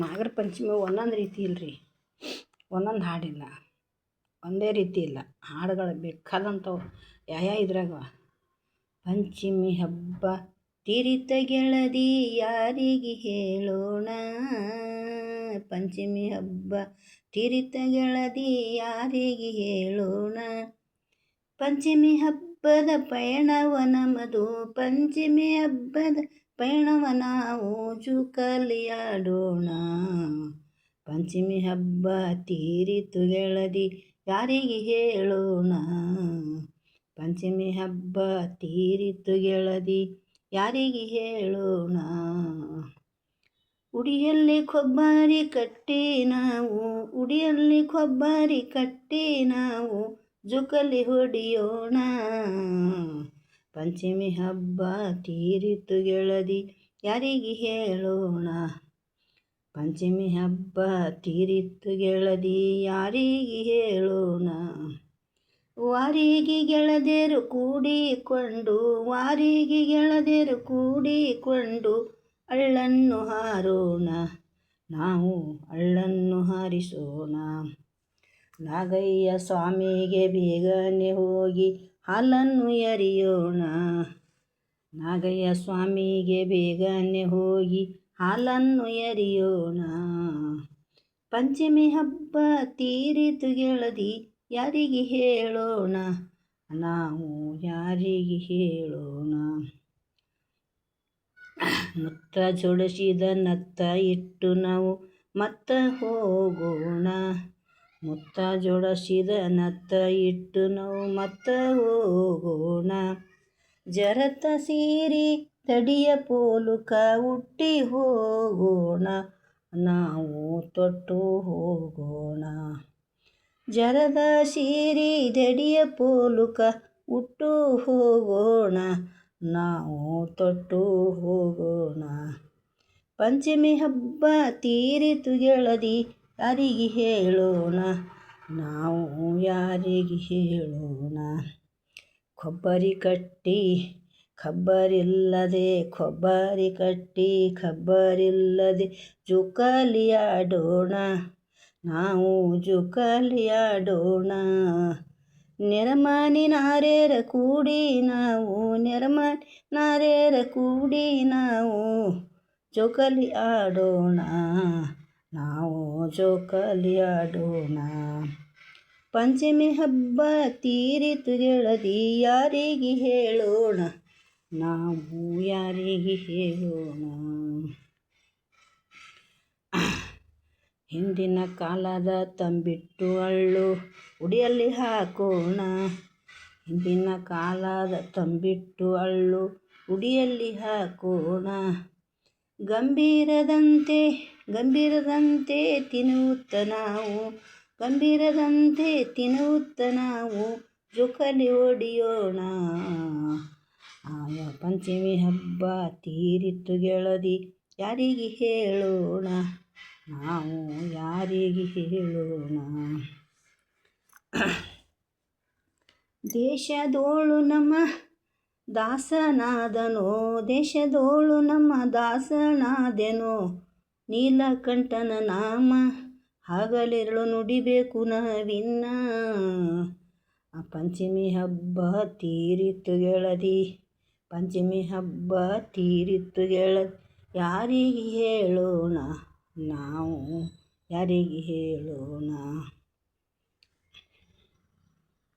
ನಾಗರ ಪಂಚಮಿ ಒಂದೊಂದು ರೀತಿ ಇಲ್ರಿ, ಒಂದೊಂದು ಹಾಡಿಲ್ಲ, ಒಂದೇ ರೀತಿ ಇಲ್ಲ. ಹಾಡುಗಳು ಬೇಕಾದಂಥವು ಯಾವ ಇದ್ರಾಗ. ಪಂಚಮಿ ಹಬ್ಬ ತಿರಿತ ಗೆಳದಿ ಯಾರಿಗೆ ಹೇಳೋಣ, ಪಂಚಮಿ ಹಬ್ಬ ತಿರಿತ ಗೆಳದಿ ಯಾರಿಗೆ ಹೇಳೋಣ. ಪಂಚಮಿ ಹಬ್ಬದ ಪಯಣವ ನಮ್ಮದು, ಪಂಚಮಿ ಹಬ್ಬದ ಪಯಣವ ನಾವು ಜೋಕಾಲಿಯಾಡೋಣ. ಪಂಚಮಿ ಹಬ್ಬ ತೀರಿತು ಗೆಳದಿ ಯಾರಿಗೆ ಹೇಳೋಣ, ಪಂಚಮಿ ಹಬ್ಬ ತೀರಿತು ಗೆಳದಿ ಯಾರಿಗೆ ಹೇಳೋಣ. ಉಡಿಯಲ್ಲಿ ಕೊಬ್ಬರಿ ಕಟ್ಟಿ ನಾವು, ಉಡಿಯಲ್ಲಿ ಕೊಬ್ಬರಿ ಕಟ್ಟಿ ನಾವು ಜೋಕಾಲಿ ಹೊಡೆಯೋಣ. ಪಂಚಮಿ ಹಬ್ಬ ತೀರಿತು ಗೆಳದಿ ಯಾರಿಗೆ ಹೇಳೋಣ, ಪಂಚಮಿ ಹಬ್ಬ ತೀರಿತು ಗೆಳದಿ ಯಾರಿಗೆ ಹೇಳೋಣ. ವಾರಿಗೆ ಗೆಳದಿಯರು ಕೂಡಿಕೊಂಡು, ವಾರಿಗೆ ಗೆಳದಿಯರು ಕೂಡಿಕೊಂಡು ಅಳ್ಳನ್ನು ಹಾರೋಣ, ನಾವು ಅಳ್ಳನ್ನು ಹಾರಿಸೋಣ. ನಾಗಯ್ಯ ಸ್ವಾಮಿಗೆ ಬೇಗನೆ ಹೋಗಿ ಹಾಲನ್ನು ಎರೆಯೋಣ, ನಾಗಯ್ಯ ಸ್ವಾಮಿಗೆ ಬೇಗನೆ ಹೋಗಿ ಹಾಲನ್ನು ಎರೆಯೋಣ. ಪಂಚಮಿ ಹಬ್ಬ ತೀರಿತು ಗೆಳದಿ ಯಾರಿಗೆ ಹೇಳೋಣ, ನಾವು ಯಾರಿಗೆ ಹೇಳೋಣ. ಮುತ್ತ ಜೋಡಿಸಿದ ನತ್ತ ಇಟ್ಟು ನಾವು ಮತ್ತ ಹೋಗೋಣ, ಮುತ್ತ ಜೋಡಿಸಿದ ನತ್ತ ಇಟ್ಟು ನಾವು ಮತ್ತ ಹೋಗೋಣ. ಜರತ ಸೀರೆ ತಡಿಯ ಪೋಲುಕ ಹುಟ್ಟಿ ಹೋಗೋಣ, ನಾವು ತೊಟ್ಟು ಹೋಗೋಣ. ಜರದ ಸೀರೆ ದಡಿಯ ಪೋಲುಕ ಉಟ್ಟು ಹೋಗೋಣ, ನಾವು ತೊಟ್ಟು ಹೋಗೋಣ. ಪಂಚಮಿ ಹಬ್ಬ ತೀರಿತು ಗೆಳದಿ ಯಾರಿಗೆ ಹೇಳೋಣ, ನಾವು ಯಾರಿಗೆ ಹೇಳೋಣ. ಕೊಬ್ಬರಿ ಕಟ್ಟಿ ಖಬ್ಬರಿಲ್ಲದೆ, ಕೊಬ್ಬರಿ ಕಟ್ಟಿ ಖಬ್ಬರಿಲ್ಲದೆ ಜೋಕಾಲಿಯಾಡೋಣ, ನಾವು ಜೋಕಾಲಿಯಾಡೋಣ. ನೆರಮನೆ ನಾರೇರ ಕೂಡಿ ನಾವು, ನೆರಮನೆ ನಾರೇರ ಕೂಡಿ ನಾವು ಜೋಕಾಲಿ ಆಡೋಣ, ನಾವು ಜೋಕಾಲಿ ಆಡೋಣ. ಪಂಚಮಿ ಹಬ್ಬ ತೀರಿತು ಗೆಳದಿ ಯಾರಿಗೆ ಹೇಳೋಣ, ನಾವು ಯಾರಿಗೆ ಹೇಳೋಣ. ಹಿಂದಿನ ಕಾಲದ ತಂಬಿಟ್ಟು ಅಳ್ಳು ಉಡಿಯಲ್ಲಿ ಹಾಕೋಣ, ಹಿಂದಿನ ಕಾಲದ ತಂಬಿಟ್ಟು ಅಳ್ಳು ಉಡಿಯಲ್ಲಿ ಹಾಕೋಣ. ಗಂಭೀರದಂತೆ ಗಂಭೀರದಂತೆ ತಿನ್ನುತ್ತ ನಾವು, ಗಂಭೀರದಂತೆ ತಿನ್ನುತ್ತ ನಾವು ಜೋಕಾಲಿ ಹೊಡೆಯೋಣ. ಆಯಾ ಪಂಚಮಿ ಹಬ್ಬ ತೀರಿತು ಗೆಳದಿ ಯಾರಿಗೆ ಹೇಳೋಣ, ನಾವು ಯಾರಿಗೆ ಹೇಳೋಣ. ದೇಶದೋಳು ನಮ್ಮ ದಾಸನಾದನೋ, ದೇಶದೋಳು ನಮ್ಮ ದಾಸನಾದೆನೋ, ನೀಲಕಂಠನ ನಾಮ ಹಗಲಿರುಳು ನುಡಿಬೇಕು ನಾವಿನ್ನ. ಪಂಚಮಿ ಹಬ್ಬ ತೀರಿತು ಗೆಳದಿ, ಪಂಚಮಿ ಹಬ್ಬ ತೀರಿತು ಗೆಳದಿ ಯಾರಿಗೆ ಹೇಳೋಣ, ನಾವು ಯಾರಿಗೆ ಹೇಳೋಣ.